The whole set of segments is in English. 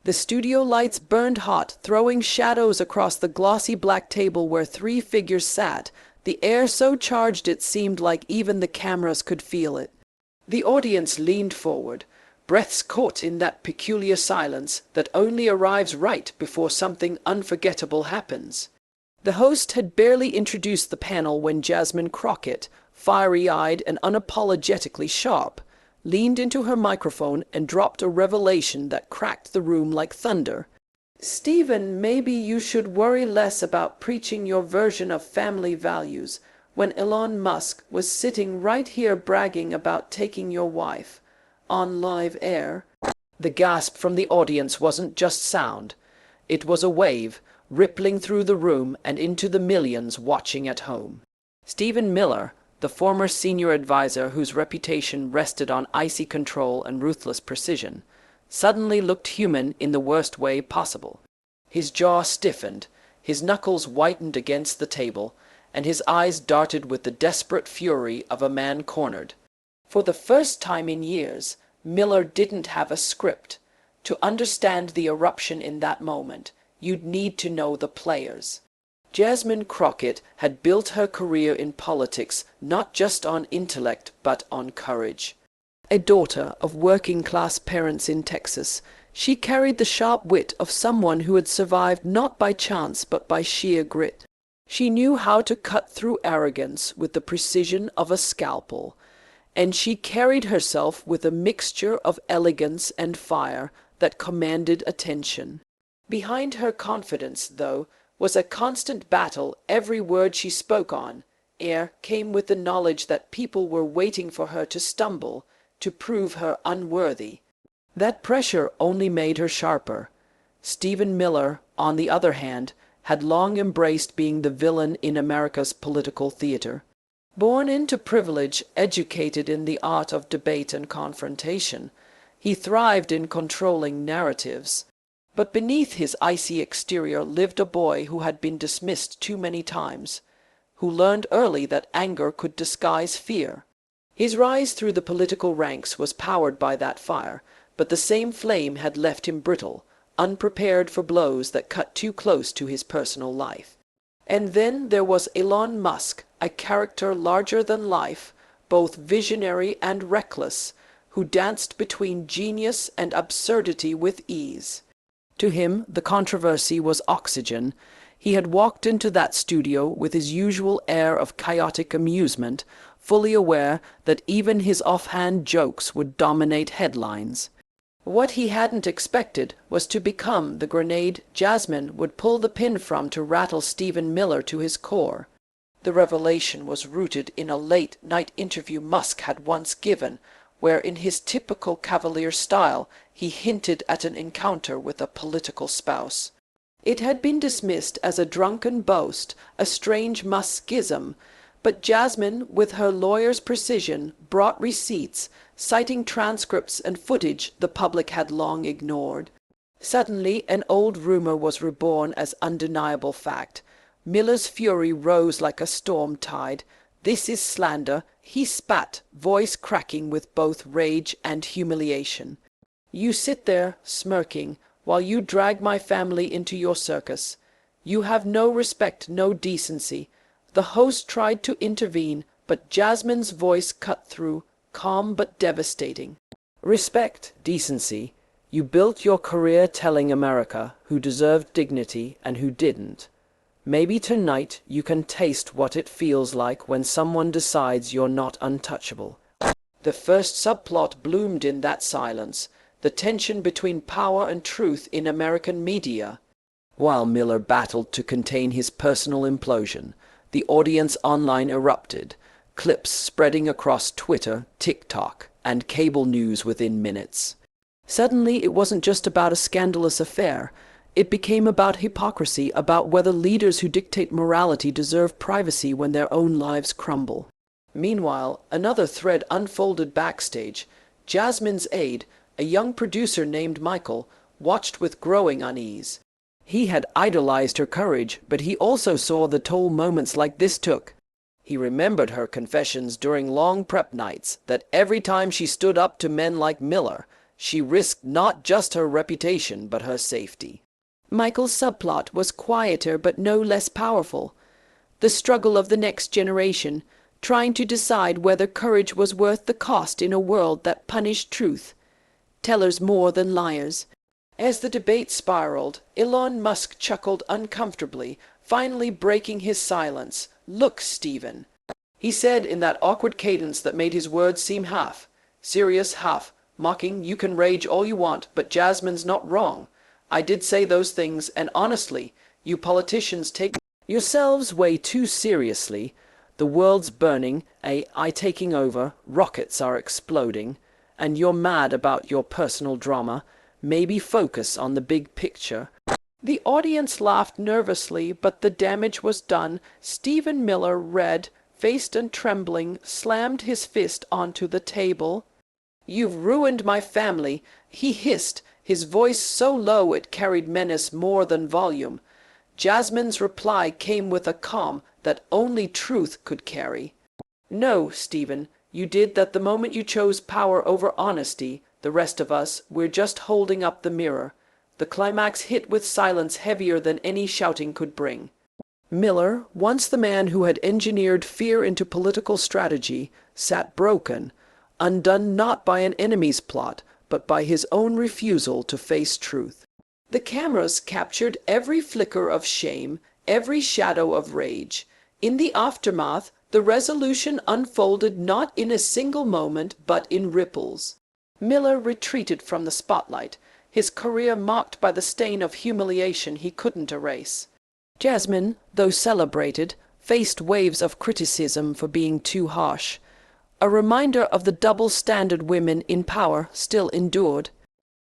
The studio lights burned hot, throwing shadows across the glossy black table where three figures sat, the air so charged it seemed like even the cameras could feel it. The audience leaned forward, breaths caught in that peculiar silence that only arrives right before something unforgettable happens. The host had barely introduced the panel when Jasmine Crockett, fiery-eyed and unapologetically sharp, leaned into her microphone and dropped a revelation that cracked the room like thunder. "Stephen, maybe you should worry less about preaching your version of family values when Elon Musk was sitting right here bragging about taking your wife on live air." The gasp from the audience wasn't just sound. It was a wave, rippling through the room and into the millions watching at home. Stephen Miller, the former senior advisor whose reputation rested on icy control and ruthless precision, suddenly looked human in the worst way possible. His jaw stiffened, his knuckles whitened against the table, and his eyes darted with the desperate fury of a man cornered. For the first time in years, Miller didn't have a script. To understand the eruption in that moment, you'd need to know the players. Jasmine Crockett had built her career in politics not just on intellect but on courage. A daughter of working-class parents in Texas, she carried the sharp wit of someone who had survived not by chance but by sheer grit. She knew how to cut through arrogance with the precision of a scalpel, and she carried herself with a mixture of elegance and fire that commanded attention. Behind her confidence, though, was a constant battle every word she spoke on air came with the knowledge that people were waiting for her to stumble, to prove her unworthy. That pressure only made her sharper. Stephen Miller, on the other hand, had long embraced being the villain in America's political theater. Born into privilege, educated in the art of debate and confrontation, he thrived in controlling narratives. But beneath his icy exterior lived a boy who had been dismissed too many times, who learned early that anger could disguise fear. His rise through the political ranks was powered by that fire, but the same flame had left him brittle, unprepared for blows that cut too close to his personal life. And then there was Elon Musk, a character larger than life, both visionary and reckless, who danced between genius and absurdity with ease. To him, the controversy was oxygen. He had walked into that studio with his usual air of chaotic amusement, fully aware that even his offhand jokes would dominate headlines. What he hadn't expected was to become the grenade Jasmine would pull the pin from to rattle Stephen Miller to his core. The revelation was rooted in a late-night interview Musk had once given, where in his typical cavalier style he hinted at an encounter with a political spouse. It had been dismissed as a drunken boast, a strange Muskism, but Jasmine, with her lawyer's precision, brought receipts, citing transcripts and footage the public had long ignored. Suddenly an old rumor was reborn as undeniable fact. Miller's fury rose like a storm tide. "This is slander," he spat, voice cracking with both rage and humiliation. "You sit there, smirking, while you drag my family into your circus. You have no respect, no decency." The host tried to intervene, but Jasmine's voice cut through, calm but devastating. "Respect, decency. You built your career telling America who deserved dignity and who didn't. Maybe tonight you can taste what it feels like when someone decides you're not untouchable." The first subplot bloomed in that silence, the tension between power and truth in American media. While Miller battled to contain his personal implosion, the audience online erupted, clips spreading across Twitter, TikTok, and cable news within minutes. Suddenly it wasn't just about a scandalous affair. It became about hypocrisy, about whether leaders who dictate morality deserve privacy when their own lives crumble. Meanwhile, another thread unfolded backstage. Jasmine's aide, a young producer named Michael, watched with growing unease. He had idolized her courage, but he also saw the toll moments like this took. He remembered her confessions during long prep nights, that every time she stood up to men like Miller, She risked not just her reputation, but her safety. Michael's subplot was quieter but no less powerful. The struggle of the next generation, trying to decide whether courage was worth the cost in a world that punished truth. Tellers more than liars. As the debate spiraled, Elon Musk chuckled uncomfortably, finally breaking his silence. "Look, Stephen," he said in that awkward cadence that made his words seem half serious, half mocking. "You can rage all you want, but Jasmine's not wrong. I did say those things, and honestly, you politicians take yourselves way too seriously. The world's burning, AI taking over, rockets are exploding, and you're mad about your personal drama. Maybe focus on the big picture." The audience laughed nervously, but the damage was done. Stephen Miller, red faced and trembling, slammed his fist onto the table. "You've ruined my family," he hissed, his voice so low it carried menace more than volume. Jasmine's reply came with a calm that only truth could carry. "No, Stephen, you did that the moment you chose power over honesty. The rest of us, we're just holding up the mirror." The climax hit with silence heavier than any shouting could bring. Miller, once the man who had engineered fear into political strategy, sat broken, undone not by an enemy's plot, but by his own refusal to face truth. The cameras captured every flicker of shame, every shadow of rage. In the aftermath, the resolution unfolded not in a single moment, but in ripples. Miller retreated from the spotlight, his career marked by the stain of humiliation he couldn't erase. Jasmine, though celebrated, faced waves of criticism for being too harsh. A reminder of the double standard women in power still endured.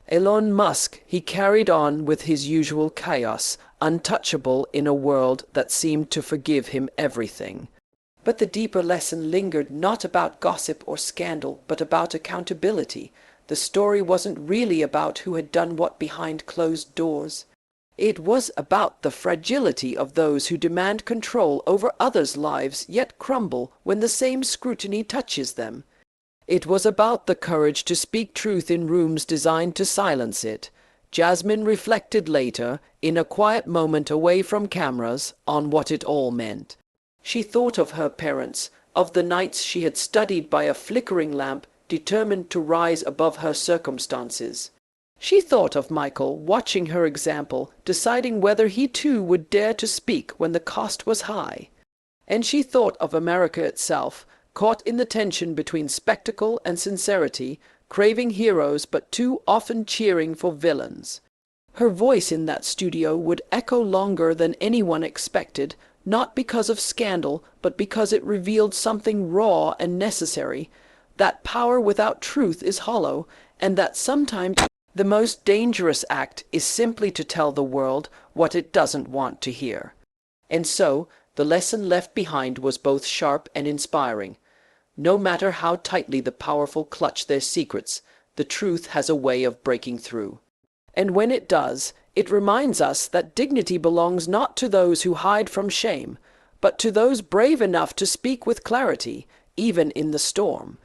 Elon Musk, he carried on with his usual chaos, untouchable in a world that seemed to forgive him everything. But the deeper lesson lingered, not about gossip or scandal, but about accountability. The story wasn't really about who had done what behind closed doors. It was about the fragility of those who demand control over others' lives yet crumble when the same scrutiny touches them. It was about the courage to speak truth in rooms designed to silence it. Jasmine reflected later, in a quiet moment away from cameras, on what it all meant. She thought of her parents, of the nights she had studied by a flickering lamp, determined to rise above her circumstances. She thought of Michael, watching her example, deciding whether he too would dare to speak when the cost was high. And she thought of America itself, caught in the tension between spectacle and sincerity, craving heroes but too often cheering for villains. Her voice in that studio would echo longer than anyone expected, not because of scandal, but because it revealed something raw and necessary, that power without truth is hollow, and that sometimes the most dangerous act is simply to tell the world what it doesn't want to hear. And so, the lesson left behind was both sharp and inspiring. No matter how tightly the powerful clutch their secrets, the truth has a way of breaking through. And when it does, it reminds us that dignity belongs not to those who hide from shame, but to those brave enough to speak with clarity, even in the storm.